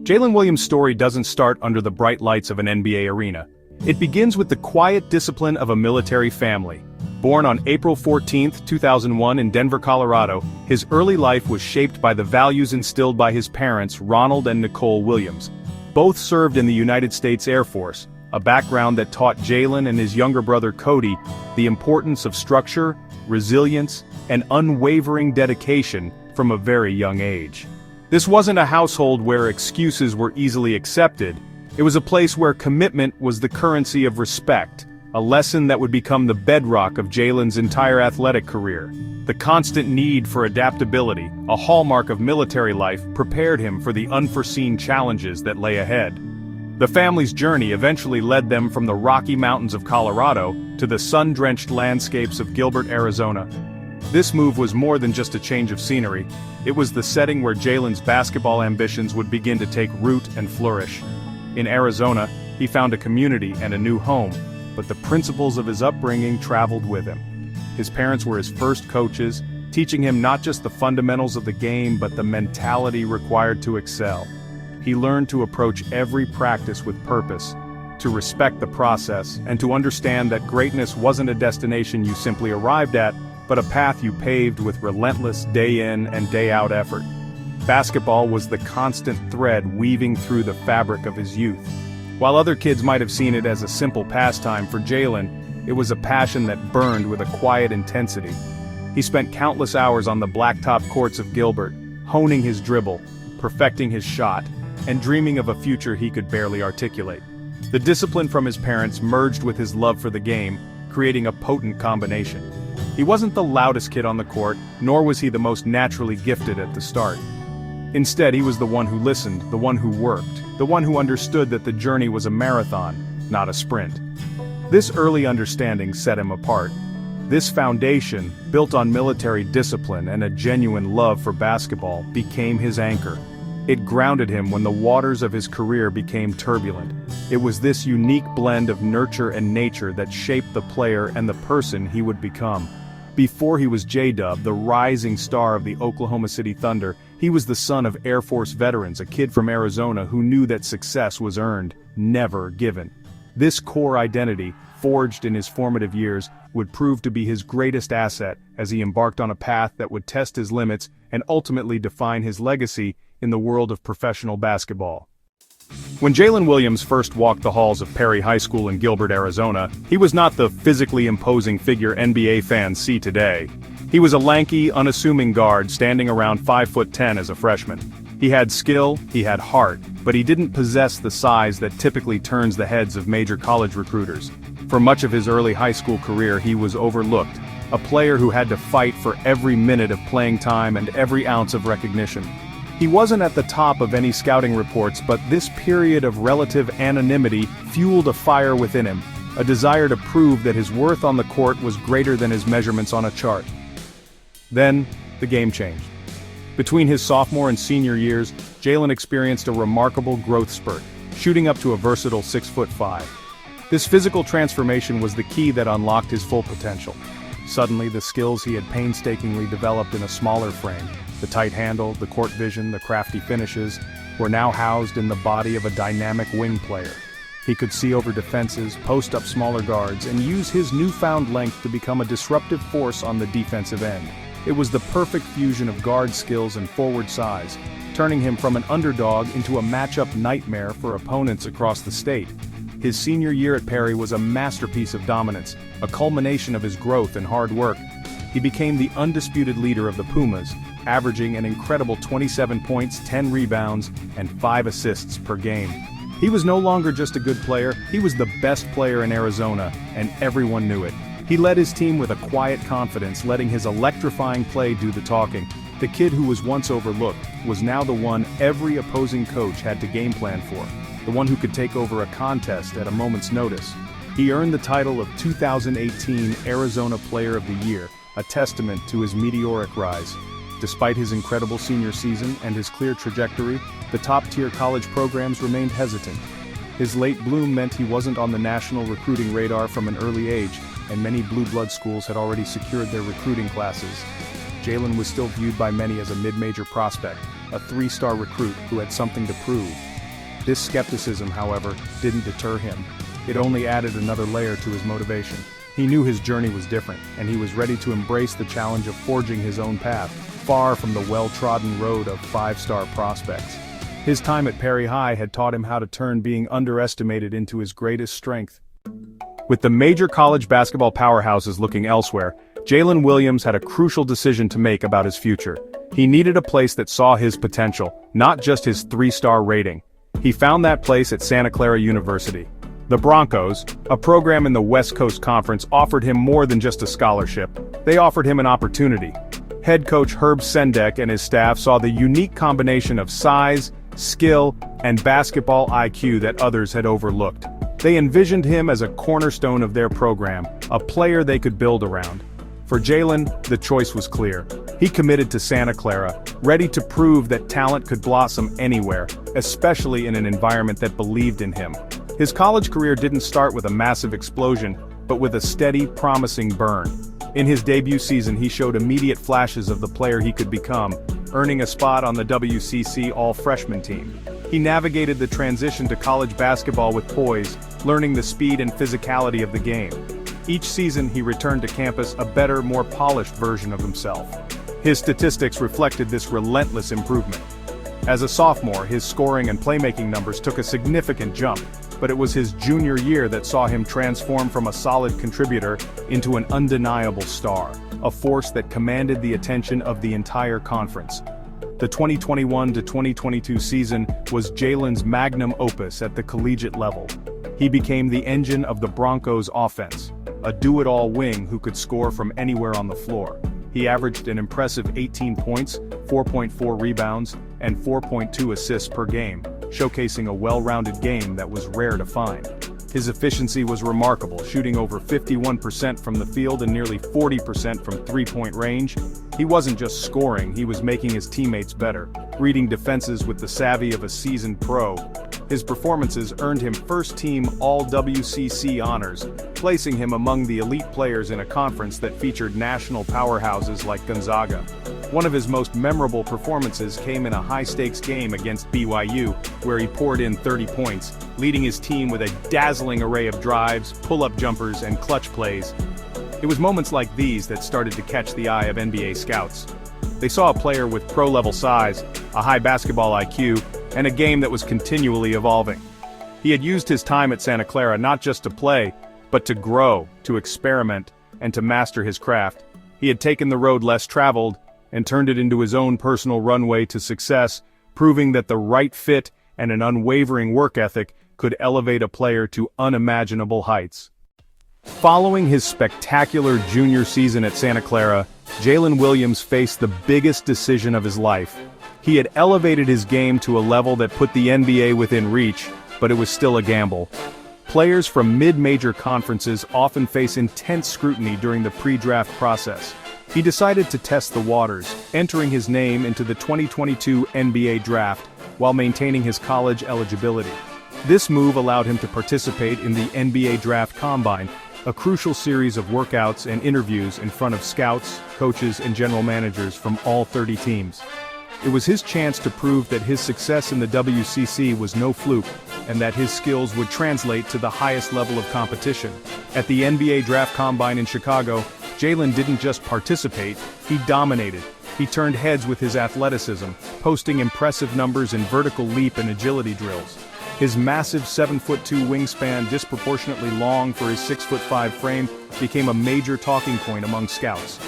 Jalen Williams' story doesn't start under the bright lights of an NBA arena. It begins with the quiet discipline of a military family. Born on April 14, 2001 in Denver, Colorado, his early life was shaped by the values instilled by his parents, Ronald and Nicole Williams. Both served in the United States Air Force, a background that taught Jalen and his younger brother Cody the importance of structure, resilience, and unwavering dedication from a very young age. This wasn't a household where excuses were easily accepted. It was a place where commitment was the currency of respect, a lesson that would become the bedrock of Jalen's entire athletic career. The constant need for adaptability, a hallmark of military life, prepared him for the unforeseen challenges that lay ahead. The family's journey eventually led them from the Rocky Mountains of Colorado to the sun-drenched landscapes of Gilbert, Arizona. This move was more than just a change of scenery. It was the setting where Jalen's basketball ambitions would begin to take root and flourish. In Arizona, he found a community and a new home, but the principles of his upbringing traveled with him. His parents were his first coaches, teaching him not just the fundamentals of the game but the mentality required to excel. He learned to approach every practice with purpose, to respect the process, and to understand that greatness wasn't a destination you simply arrived at, but a path you paved with relentless day-in and day-out effort. Basketball was the constant thread weaving through the fabric of his youth. While other kids might have seen it as a simple pastime, for Jalen, it was a passion that burned with a quiet intensity. He spent countless hours on the blacktop courts of Gilbert, honing his dribble, perfecting his shot, and dreaming of a future he could barely articulate. The discipline from his parents merged with his love for the game, creating a potent combination. He wasn't the loudest kid on the court, nor was he the most naturally gifted at the start. Instead, he was the one who listened, the one who worked, the one who understood that the journey was a marathon, not a sprint. This early understanding set him apart. This foundation, built on military discipline and a genuine love for basketball, became his anchor. It grounded him when the waters of his career became turbulent. It was this unique blend of nurture and nature that shaped the player and the person he would become. Before he was J-Dub, the rising star of the Oklahoma City Thunder, he was the son of Air Force veterans, a kid from Arizona who knew that success was earned, never given. This core identity, forged in his formative years, would prove to be his greatest asset as he embarked on a path that would test his limits and ultimately define his legacy in the world of professional basketball. When Jalen Williams first walked the halls of Perry High School in Gilbert, Arizona, he was not the physically imposing figure NBA fans see today. He was a lanky, unassuming guard standing around 5'10" as a freshman. He had skill, he had heart, but he didn't possess the size that typically turns the heads of major college recruiters. For much of his early high school career, he was overlooked, a player who had to fight for every minute of playing time and every ounce of recognition. He wasn't at the top of any scouting reports, but this period of relative anonymity fueled a fire within him, a desire to prove that his worth on the court was greater than his measurements on a chart. Then, the game changed. Between his sophomore and senior years, Jalen experienced a remarkable growth spurt, shooting up to a versatile 6'5". This physical transformation was the key that unlocked his full potential. Suddenly, the skills he had painstakingly developed in a smaller frame, the tight handle, the court vision, the crafty finishes, were now housed in the body of a dynamic wing player. He could see over defenses, post up smaller guards, and use his newfound length to become a disruptive force on the defensive end. It was the perfect fusion of guard skills and forward size, turning him from an underdog into a matchup nightmare for opponents across the state. His senior year at Perry was a masterpiece of dominance, a culmination of his growth and hard work. He became the undisputed leader of the Pumas, averaging an incredible 27 points, 10 rebounds, and 5 assists per game. He was no longer just a good player, he was the best player in Arizona, and everyone knew it. He led his team with a quiet confidence, letting his electrifying play do the talking. The kid who was once overlooked was now the one every opposing coach had to game plan for, the one who could take over a contest at a moment's notice. He earned the title of 2018 Arizona Player of the Year, a testament to his meteoric rise. Despite his incredible senior season and his clear trajectory, the top-tier college programs remained hesitant. His late bloom meant he wasn't on the national recruiting radar from an early age, and many blue blood schools had already secured their recruiting classes. Jalen was still viewed by many as a mid-major prospect, a three-star recruit who had something to prove. This skepticism, however, didn't deter him. It only added another layer to his motivation. He knew his journey was different, and he was ready to embrace the challenge of forging his own path, far from the well-trodden road of five-star prospects. His time at Perry High had taught him how to turn being underestimated into his greatest strength. With the major college basketball powerhouses looking elsewhere, Jalen Williams had a crucial decision to make about his future. He needed a place that saw his potential, not just his 3-star rating. He found that place at Santa Clara University. The Broncos, a program in the West Coast Conference, offered him more than just a scholarship. They offered him an opportunity. Head coach Herb Sendek and his staff saw the unique combination of size, skill, and basketball IQ that others had overlooked. They envisioned him as a cornerstone of their program, a player they could build around. For Jalen, the choice was clear. He committed to Santa Clara, ready to prove that talent could blossom anywhere, especially in an environment that believed in him. His college career didn't start with a massive explosion, but with a steady, promising burn. In his debut season, he showed immediate flashes of the player he could become, earning a spot on the WCC All-Freshman team. He navigated the transition to college basketball with poise, learning the speed and physicality of the game. Each season, he returned to campus a better, more polished version of himself. His statistics reflected this relentless improvement. As a sophomore, his scoring and playmaking numbers took a significant jump, but it was his junior year that saw him transform from a solid contributor into an undeniable star, a force that commanded the attention of the entire conference. The 2021 to 2022 season was Jalen's magnum opus at the collegiate level. He became the engine of the Broncos' offense, a do-it-all wing who could score from anywhere on the floor. He averaged an impressive 18 points, 4.4 rebounds, and 4.2 assists per game, showcasing a well-rounded game that was rare to find. His efficiency was remarkable, shooting over 51% from the field and nearly 40% from three-point range. He wasn't just scoring, he was making his teammates better, reading defenses with the savvy of a seasoned pro. His performances earned him first-team All-WCC honors, placing him among the elite players in a conference that featured national powerhouses like Gonzaga. One of his most memorable performances came in a high-stakes game against BYU, where he poured in 30 points, leading his team with a dazzling array of drives, pull-up jumpers, and clutch plays. It was moments like these that started to catch the eye of NBA scouts. They saw a player with pro-level size, a high basketball IQ, and a game that was continually evolving. He had used his time at Santa Clara not just to play, but to grow, to experiment, and to master his craft. He had taken the road less traveled and turned it into his own personal runway to success, proving that the right fit and an unwavering work ethic could elevate a player to unimaginable heights. Following his spectacular junior season at Santa Clara, Jalen Williams faced the biggest decision of his life. He had elevated his game to a level that put the NBA within reach, but it was still a gamble. Players from mid-major conferences often face intense scrutiny during the pre-draft process. He decided to test the waters, entering his name into the 2022 NBA draft while maintaining his college eligibility. This move allowed him to participate in the NBA Draft Combine, a crucial series of workouts and interviews in front of scouts, coaches, and general managers from all 30 teams. It was his chance to prove that his success in the WCC was no fluke, and that his skills would translate to the highest level of competition. At the NBA Draft Combine in Chicago, Jalen didn't just participate, he dominated. He turned heads with his athleticism, posting impressive numbers in vertical leap and agility drills. His massive 7'2" wingspan, disproportionately long for his 6'5" frame, became a major talking point among scouts.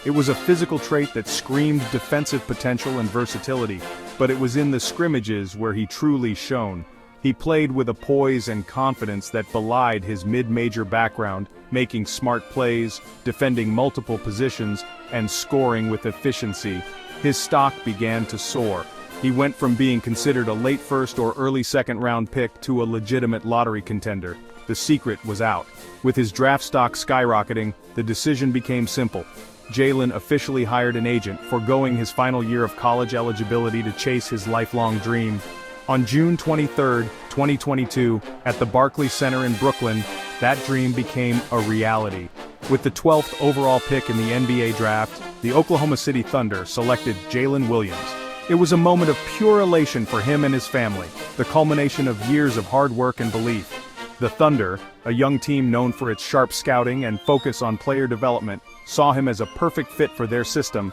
It was a physical trait that screamed defensive potential and versatility, but it was in the scrimmages where he truly shone. He played with a poise and confidence that belied his mid-major background, making smart plays, defending multiple positions, and scoring with efficiency. His stock began to soar. He went from being considered a late first or early second-round pick to a legitimate lottery contender. The secret was out. With his draft stock skyrocketing, the decision became simple. Jalen officially hired an agent, foregoing his final year of college eligibility to chase his lifelong dream. On June 23, 2022, at the Barclays Center in Brooklyn, that dream became a reality. With the 12th overall pick in the NBA draft, the Oklahoma City Thunder selected Jalen Williams. It was a moment of pure elation for him and his family, the culmination of years of hard work and belief. The Thunder, a young team known for its sharp scouting and focus on player development, saw him as a perfect fit for their system,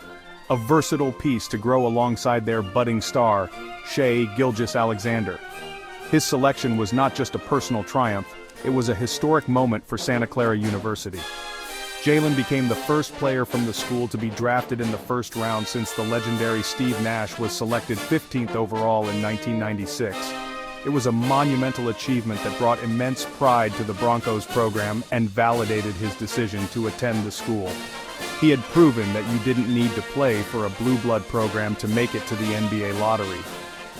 a versatile piece to grow alongside their budding star, Shai Gilgeous-Alexander. His selection was not just a personal triumph, it was a historic moment for Santa Clara University. Jalen became the first player from the school to be drafted in the first round since the legendary Steve Nash was selected 15th overall in 1996. It was a monumental achievement that brought immense pride to the Broncos program and validated his decision to attend the school. He had proven that you didn't need to play for a blue blood program to make it to the NBA lottery.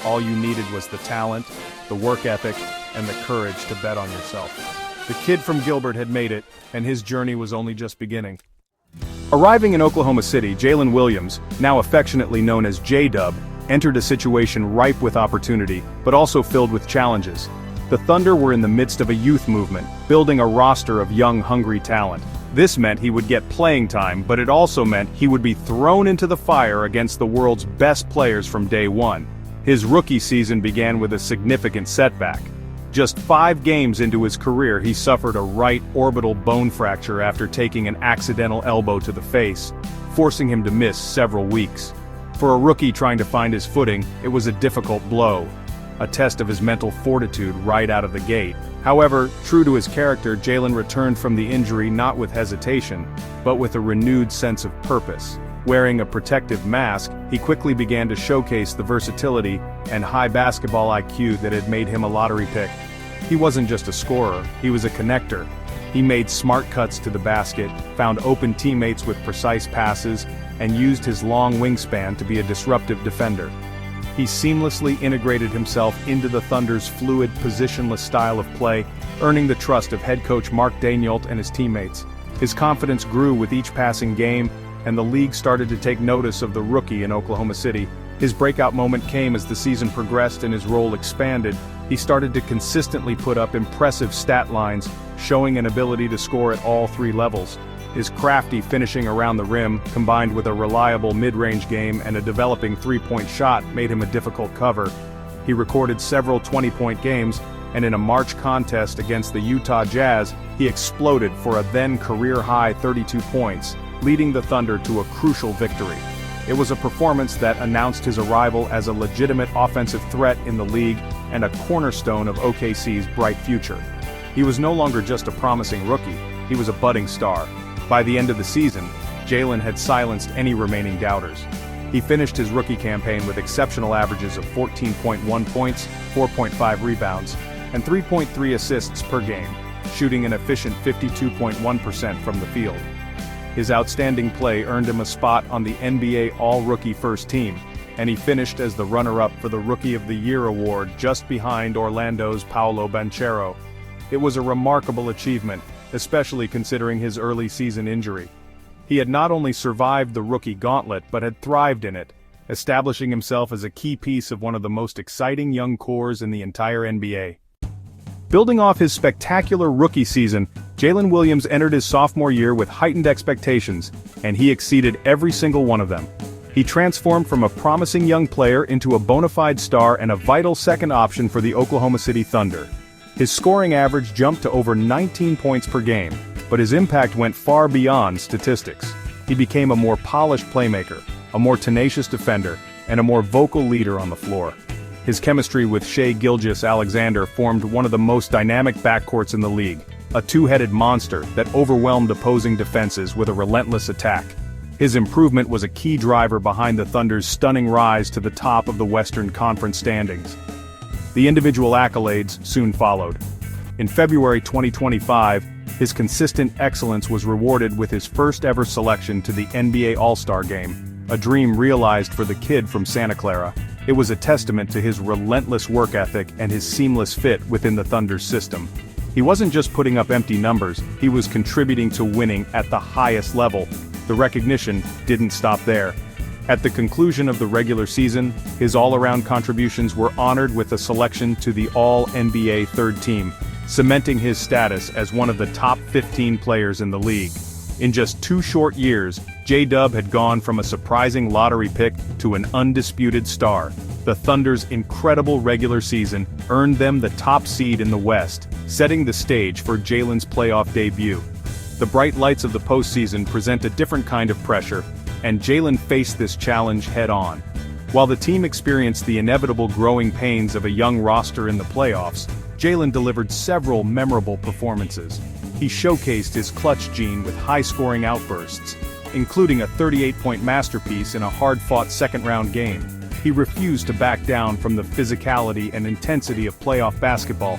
All you needed was the talent, the work ethic, and the courage to bet on yourself. The kid from Gilbert had made it, and his journey was only just beginning. Arriving in Oklahoma City, Jalen Williams, now affectionately known as J-Dub, entered a situation ripe with opportunity, but also filled with challenges. The Thunder were in the midst of a youth movement, building a roster of young, hungry talent. This meant he would get playing time, but it also meant he would be thrown into the fire against the world's best players from day one. His rookie season began with a significant setback. Just 5 games into his career, he suffered a right orbital bone fracture after taking an accidental elbow to the face, forcing him to miss several weeks. For a rookie trying to find his footing, it was a difficult blow, a test of his mental fortitude right out of the gate. However, true to his character, Jalen returned from the injury not with hesitation, but with a renewed sense of purpose. Wearing a protective mask, he quickly began to showcase the versatility and high basketball IQ that had made him a lottery pick. He wasn't just a scorer, he was a connector. He made smart cuts to the basket, found open teammates with precise passes, and used his long wingspan to be a disruptive defender. He seamlessly integrated himself into the Thunder's fluid, positionless style of play, earning the trust of head coach Mark Daigneault and his teammates. His confidence grew with each passing game, and the league started to take notice of the rookie in Oklahoma City. His breakout moment came as the season progressed and his role expanded. He started to consistently put up impressive stat lines, showing an ability to score at all 3 levels. His crafty finishing around the rim, combined with a reliable mid-range game and a developing three-point shot, made him a difficult cover. He recorded several 20-point games, and in a March contest against the Utah Jazz, he exploded for a then career-high 32 points, leading the Thunder to a crucial victory. It was a performance that announced his arrival as a legitimate offensive threat in the league and a cornerstone of OKC's bright future. He was no longer just a promising rookie, he was a budding star. By the end of the season, Jalen had silenced any remaining doubters. He finished his rookie campaign with exceptional averages of 14.1 points, 4.5 rebounds, and 3.3 assists per game, shooting an efficient 52.1% from the field. His outstanding play earned him a spot on the NBA All-Rookie First Team, and he finished as the runner-up for the Rookie of the Year award just behind Orlando's Paolo Banchero. It was a remarkable achievement, especially considering his early season injury. He had not only survived the rookie gauntlet but had thrived in it, establishing himself as a key piece of one of the most exciting young cores in the entire NBA. Building off his spectacular rookie season, Jalen Williams entered his sophomore year with heightened expectations, and he exceeded every single one of them. He transformed from a promising young player into a bona fide star and a vital second option for the Oklahoma City Thunder. His scoring average jumped to over 19 points per game, but his impact went far beyond statistics. He became a more polished playmaker, a more tenacious defender, and a more vocal leader on the floor. His chemistry with Shai Gilgeous-Alexander formed one of the most dynamic backcourts in the league, a two-headed monster that overwhelmed opposing defenses with a relentless attack. His improvement was a key driver behind the Thunder's stunning rise to the top of the Western Conference standings. The individual accolades soon followed. In February 2025, his consistent excellence was rewarded with his first-ever selection to the NBA All-Star Game, a dream realized for the kid from Santa Clara. It was a testament to his relentless work ethic and his seamless fit within the Thunder's system. He wasn't just putting up empty numbers, he was contributing to winning at the highest level. The recognition didn't stop there. At the conclusion of the regular season, his all-around contributions were honored with a selection to the All-NBA Third Team, cementing his status as one of the top 15 players in the league. In just 2 short years, J-Dub had gone from a surprising lottery pick to an undisputed star. The Thunder's incredible regular season earned them the top seed in the West, setting the stage for Jalen's playoff debut. The bright lights of the postseason present a different kind of pressure, and Jalen faced this challenge head-on. While the team experienced the inevitable growing pains of a young roster in the playoffs, Jalen delivered several memorable performances. He showcased his clutch gene with high-scoring outbursts, including a 38-point masterpiece in a hard-fought second-round game. He refused to back down from the physicality and intensity of playoff basketball,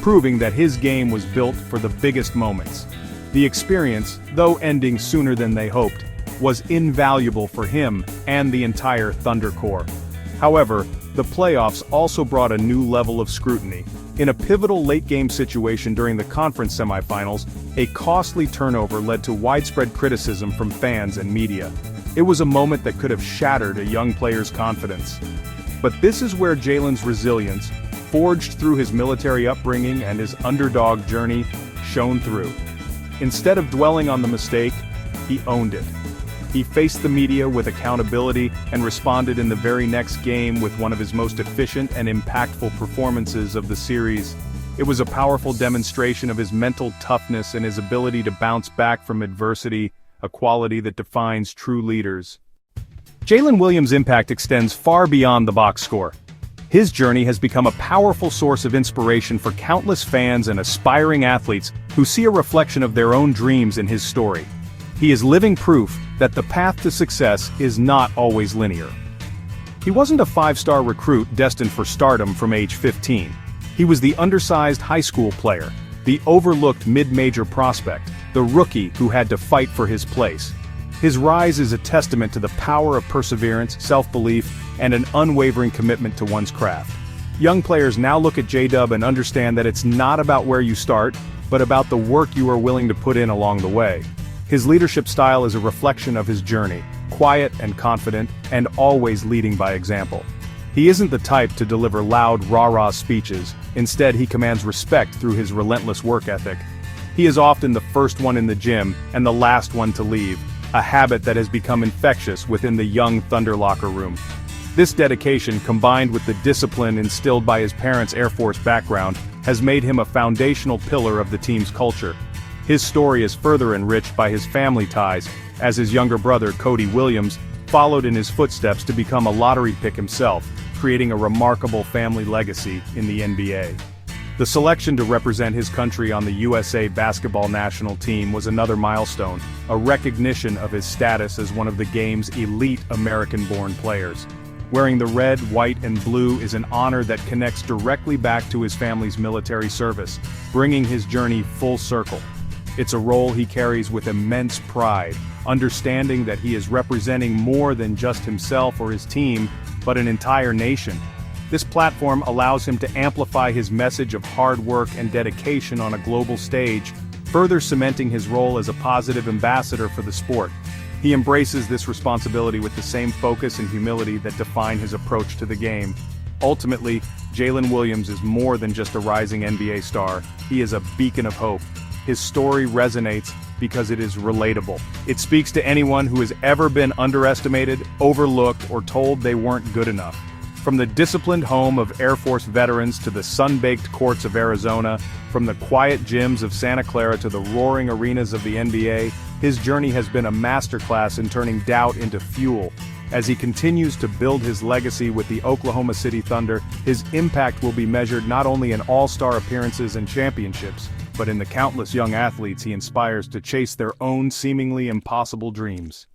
proving that his game was built for the biggest moments. The experience, though ending sooner than they hoped, was invaluable for him and the entire Thunder Corps. However, the playoffs also brought a new level of scrutiny. In a pivotal late-game situation during the conference semifinals, a costly turnover led to widespread criticism from fans and media. It was a moment that could have shattered a young player's confidence. But this is where Jalen's resilience, forged through his military upbringing and his underdog journey, shone through. Instead of dwelling on the mistake, he owned it. He faced the media with accountability and responded in the very next game with one of his most efficient and impactful performances of the series. It was a powerful demonstration of his mental toughness and his ability to bounce back from adversity, a quality that defines true leaders. Jalen Williams' impact extends far beyond the box score. His journey has become a powerful source of inspiration for countless fans and aspiring athletes who see a reflection of their own dreams in his story. He is living proof that the path to success is not always linear. He wasn't a 5-star recruit destined for stardom from age 15. He was the undersized high school player, the overlooked mid-major prospect, the rookie who had to fight for his place. His rise is a testament to the power of perseverance, self-belief, and an unwavering commitment to one's craft. Young players now look at J-Dub and understand that it's not about where you start, but about the work you are willing to put in along the way. His leadership style is a reflection of his journey, quiet and confident, and always leading by example. He isn't the type to deliver loud, rah-rah speeches. Instead, he commands respect through his relentless work ethic. He is often the first one in the gym and the last one to leave, a habit that has become infectious within the young Thunder locker room. This dedication, combined with the discipline instilled by his parents' Air Force background, has made him a foundational pillar of the team's culture. His story is further enriched by his family ties, as his younger brother, Cody Williams, followed in his footsteps to become a lottery pick himself, creating a remarkable family legacy in the NBA. The selection to represent his country on the USA basketball national team was another milestone, a recognition of his status as one of the game's elite American-born players. Wearing the red, white, and blue is an honor that connects directly back to his family's military service, bringing his journey full circle. It's a role he carries with immense pride, understanding that he is representing more than just himself or his team, but an entire nation. This platform allows him to amplify his message of hard work and dedication on a global stage, further cementing his role as a positive ambassador for the sport. He embraces this responsibility with the same focus and humility that define his approach to the game. Ultimately, Jalen Williams is more than just a rising NBA star. He is a beacon of hope. His story resonates because it is relatable. It speaks to anyone who has ever been underestimated, overlooked, or told they weren't good enough. From the disciplined home of Air Force veterans to the sun-baked courts of Arizona, from the quiet gyms of Santa Clara to the roaring arenas of the NBA, his journey has been a masterclass in turning doubt into fuel. As he continues to build his legacy with the Oklahoma City Thunder, his impact will be measured not only in all-star appearances and championships, but in the countless young athletes he inspires to chase their own seemingly impossible dreams.